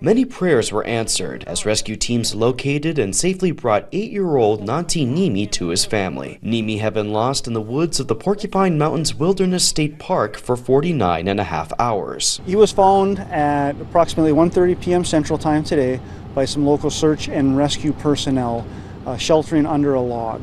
Many prayers were answered as rescue teams located and safely brought 8-year-old Nanti Nimi to his family. Nimi had been lost in the woods of the Porcupine Mountains Wilderness State Park for 49.5 hours. He was found at approximately 1:30 p.m. Central Time today by some local search and rescue personnel sheltering under a log.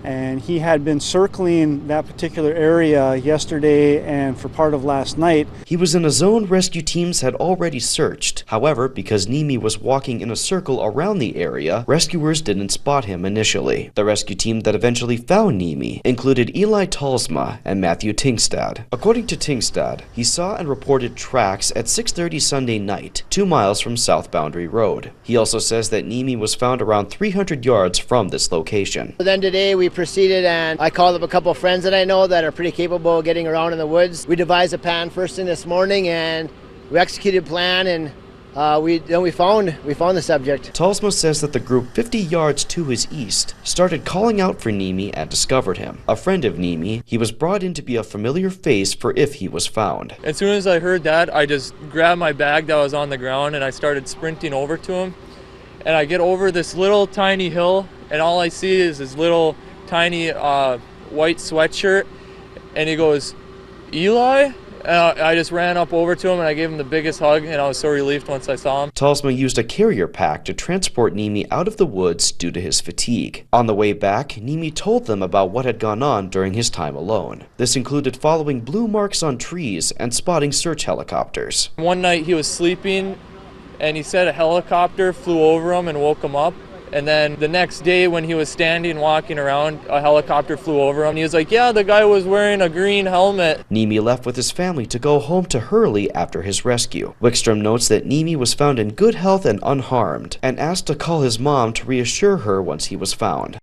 And he had been circling that particular area yesterday and for part of last night. He was in a zone rescue teams had already searched. However, because Nimi was walking in a circle around the area, rescuers didn't spot him initially. The rescue team that eventually found Nimi included Eli Talsma and Matthew Tingstad. According to Tingstad, he saw and reported tracks at 6:30 Sunday night, 2 miles from South Boundary Road. He also says that Nimi was found around 300 yards from this location. Then today we proceeded and I called up a couple of friends that I know that are pretty capable of getting around in the woods. We devised a plan first thing this morning and we executed a plan and we found the subject. Talsma says that the group 50 yards to his east started calling out for Nimi and discovered him. A friend of Nimi, he was brought in to be a familiar face for if he was found. As soon as I heard that, I just grabbed my bag that was on the ground and I started sprinting over to him. And I get over this little tiny hill and all I see is this little tiny white sweatshirt, and he goes, "Eli?" And I just ran up over to him and I gave him the biggest hug, and I was so relieved once I saw him. Talsma used a carrier pack to transport Nimi out of the woods due to his fatigue. On the way back, Nimi told them about what had gone on during his time alone. This included following blue marks on trees and spotting search helicopters. One night he was sleeping and he said a helicopter flew over him and woke him up. And then the next day when he was standing walking around, a helicopter flew over him. He was like, "Yeah, the guy was wearing a green helmet." Nimi left with his family to go home to Hurley after his rescue. Wickstrom notes that Nimi was found in good health and unharmed, and asked to call his mom to reassure her once he was found.